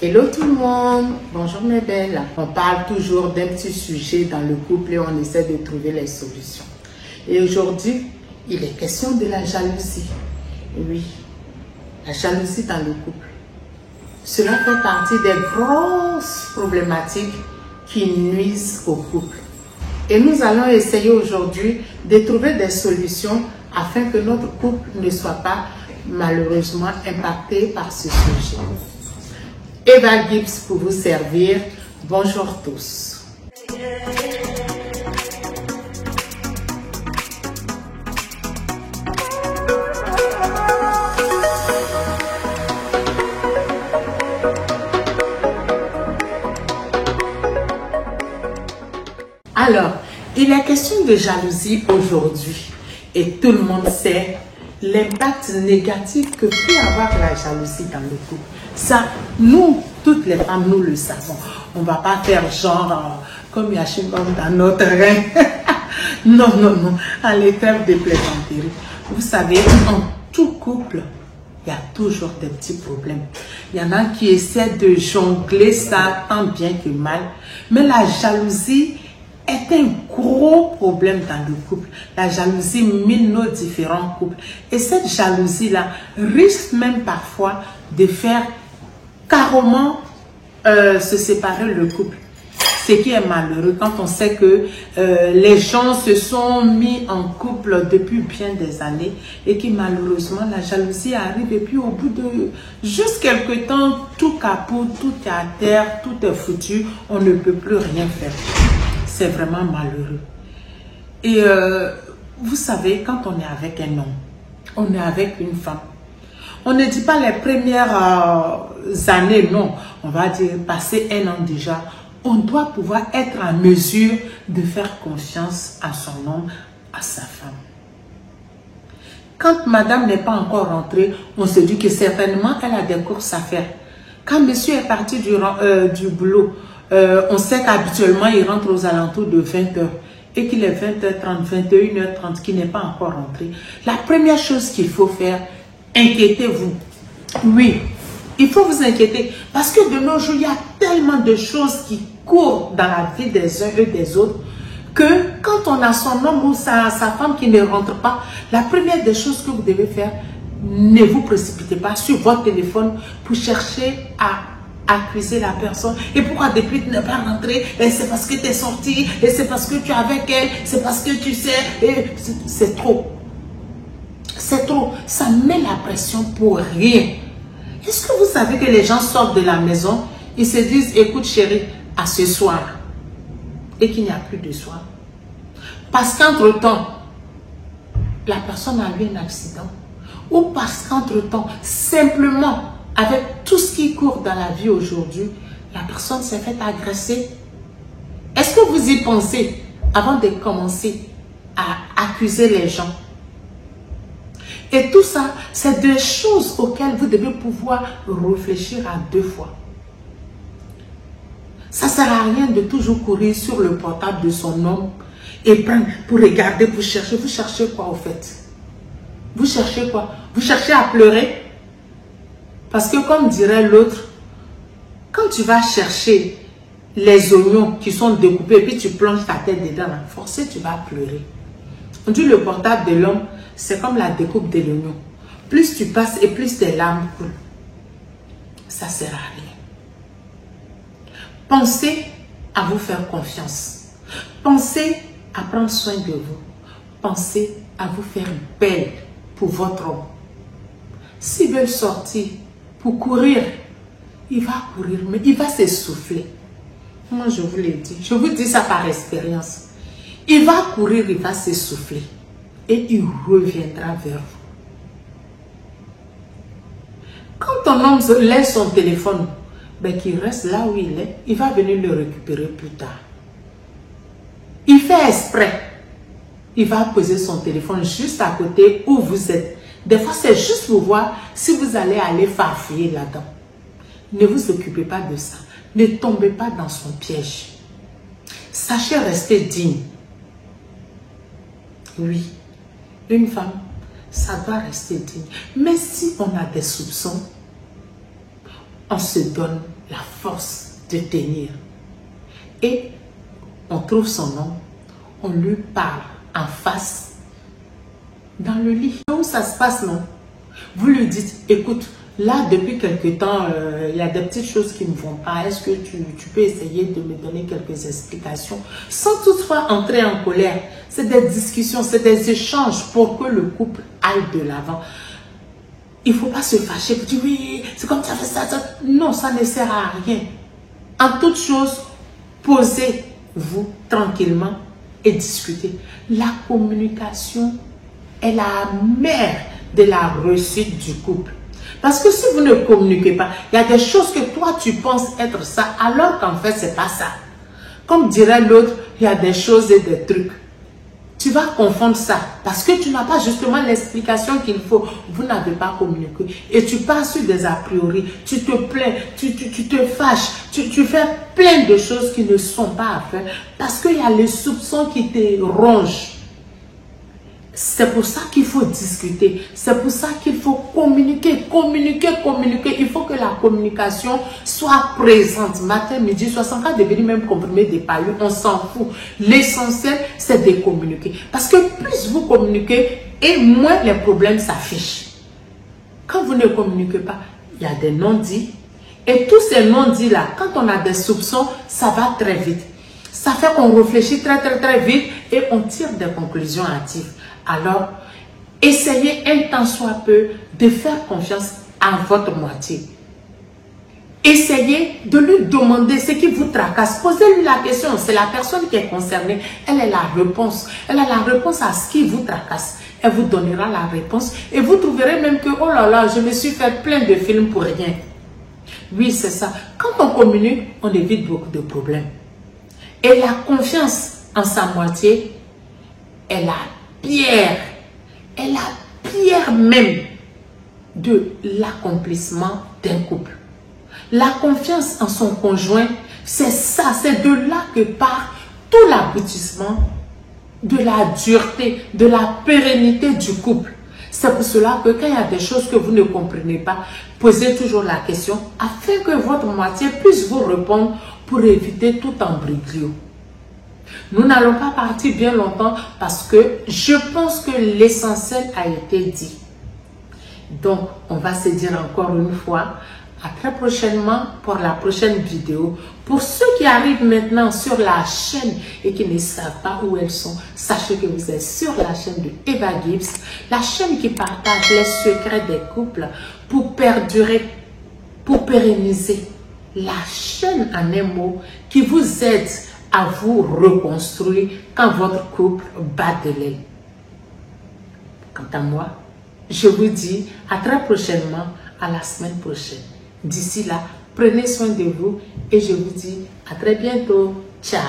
Hello tout le monde, bonjour mes belles. On parle toujours d'un petit sujet dans le couple et on essaie de trouver les solutions. Et aujourd'hui, il est question de la jalousie. Oui, la jalousie dans le couple. Cela fait partie des grosses problématiques qui nuisent au couple. Et nous allons essayer aujourd'hui de trouver des solutions afin que notre couple ne soit pas malheureusement impacté par ce sujet. Eva Gibbs pour vous servir. Bonjour tous. Alors, il est question de jalousie aujourd'hui et tout le monde sait l'impact négatif que peut avoir la jalousie dans le couple. Ça, nous, toutes les femmes, nous le savons. On ne va pas faire genre comme Yachim dans notre rein. Non, non, non. Allez faire des plaisanteries. Vous savez, en tout couple, il y a toujours des petits problèmes. Il y en a qui essaient de jongler ça tant bien que mal. Mais la jalousie est un gros problème dans le couple. La jalousie mine nos différents couples. Et cette jalousie-là risque même parfois de faire carrément se séparer le couple. Ce qui est malheureux quand on sait que les gens se sont mis en couple depuis bien des années et que malheureusement la jalousie arrive et puis au bout de juste quelques temps, tout capote, tout est à terre, tout est foutu, on ne peut plus rien faire. C'est vraiment malheureux. Et vous savez, quand on est avec un homme, on est avec une femme, on ne dit pas les premières années, non. On va dire, passer un an déjà, on doit pouvoir être en mesure de faire confiance à son homme, à sa femme. Quand madame n'est pas encore rentrée, on se dit que certainement elle a des courses à faire. Quand monsieur est parti du boulot, on sait qu'habituellement il rentre aux alentours de 20h et qu'il est 20h30, 21h30, qu'il n'est pas encore rentré. La première chose qu'il faut faire, inquiétez-vous. Oui, il faut vous inquiéter parce que de nos jours, il y a tellement de choses qui courent dans la vie des uns et des autres que quand on a son homme ou sa femme qui ne rentre pas, la première des choses que vous devez faire, ne vous précipitez pas sur votre téléphone pour chercher à accuser la personne. Et pourquoi depuis tu n'es pas rentré? Et c'est parce que tu es sorti, et c'est parce que tu es avec elle, c'est parce que tu sais, c'est trop. C'est trop. Ça met la pression pour rien. Est-ce que vous savez que les gens sortent de la maison, ils se disent, écoute chérie, à ce soir, et qu'il n'y a plus de soir. Parce qu'entre-temps, la personne a eu un accident. Ou parce qu'entre-temps, simplement, avec tout ce qui court dans la vie aujourd'hui, la personne s'est fait agresser. Est-ce que vous y pensez avant de commencer à accuser les gens? Et tout ça, c'est des choses auxquelles vous devez pouvoir réfléchir à deux fois. Ça ne sert à rien de toujours courir sur le portable de son homme et prendre pour regarder, pour chercher. Vous cherchez quoi au fait? Vous cherchez quoi? Vous cherchez à pleurer? Parce que comme dirait l'autre, quand tu vas chercher les oignons qui sont découpés et puis tu plonges ta tête dedans, forcément tu vas pleurer. On dit le portable de l'homme, c'est comme la découpe de l'oignon. Plus tu passes et plus tes larmes coulent. Ça ne sert à rien. Pensez à vous faire confiance. Pensez à prendre soin de vous. Pensez à vous faire belle pour votre homme. S'il veut sortir pour courir, il va courir, mais il va s'essouffler. Moi, je vous l'ai dit. Je vous dis ça par expérience. Il va courir, il va s'essouffler. Et il reviendra vers vous. Quand ton homme laisse son téléphone, ben qu'il reste là où il est, il va venir le récupérer plus tard. Il fait exprès. Il va poser son téléphone juste à côté où vous êtes. Des fois, c'est juste pour voir si vous allez aller farfouiller là-dedans. Ne vous occupez pas de ça. Ne tombez pas dans son piège. Sachez rester digne. Oui, une femme, ça doit rester digne. Mais si on a des soupçons, on se donne la force de tenir. Et on trouve son nom, on lui parle en face, dans le lit. Où ça se passe, non? Vous lui dites, écoute, là, depuis quelque temps, il y a des petites choses qui ne vont pas. Est-ce que tu peux essayer de me donner quelques explications? Sans toutefois entrer en colère. C'est des discussions, c'est des échanges pour que le couple aille de l'avant. Il ne faut pas se fâcher pour dire, oui, c'est comme ça, fait ça. Non, ça ne sert à rien. En toute chose, posez-vous tranquillement et discutez. La communication est la mère de la réussite du couple. Parce que si vous ne communiquez pas, il y a des choses que toi tu penses être ça, alors qu'en fait c'est pas ça. Comme dirait l'autre, il y a des choses et des trucs. Tu vas confondre ça parce que tu n'as pas justement l'explication qu'il faut. Vous n'avez pas communiqué et tu pars sur des a priori. Tu te plains, tu te fâches, tu fais plein de choses qui ne sont pas à faire parce qu'il y a les soupçons qui te rongent. C'est pour ça qu'il faut discuter. C'est pour ça qu'il faut communiquer. Il faut que la communication soit présente. Matin, midi, soir, sans pas devenir même comprimer des paillots. On s'en fout. L'essentiel, c'est de communiquer. Parce que plus vous communiquez, et moins les problèmes s'affichent. Quand vous ne communiquez pas, il y a des non-dits. Et tous ces non-dits-là, quand on a des soupçons, ça va très vite. Ça fait qu'on réfléchit très vite et on tire des conclusions hâtives. Alors, essayez un tant soit peu de faire confiance à votre moitié. Essayez de lui demander ce qui vous tracasse. Posez-lui la question. C'est la personne qui est concernée. Elle a la réponse. Elle a la réponse à ce qui vous tracasse. Elle vous donnera la réponse. Et vous trouverez même que, oh là là, je me suis fait plein de films pour rien. Oui, c'est ça. Quand on communique, on évite beaucoup de problèmes. Et la confiance en sa moitié est la pierre même de l'accomplissement d'un couple. La confiance en son conjoint, c'est ça, c'est de là que part tout l'aboutissement de la dureté, de la pérennité du couple. C'est pour cela que quand il y a des choses que vous ne comprenez pas, posez toujours la question afin que votre moitié puisse vous répondre pour éviter tout embrouille. Nous n'allons pas partir bien longtemps parce que je pense que l'essentiel a été dit. Donc, on va se dire encore une fois, à très prochainement pour la prochaine vidéo. Pour ceux qui arrivent maintenant sur la chaîne et qui ne savent pas où elles sont, sachez que vous êtes sur la chaîne de Eva Gibbs, la chaîne qui partage les secrets des couples pour perdurer, pour pérenniser. La chaîne en un mot qui vous aide à vous reconstruire quand votre couple bat de l'aile. Quant à moi, je vous dis à très prochainement, à la semaine prochaine. D'ici là, prenez soin de vous et je vous dis à très bientôt. Ciao.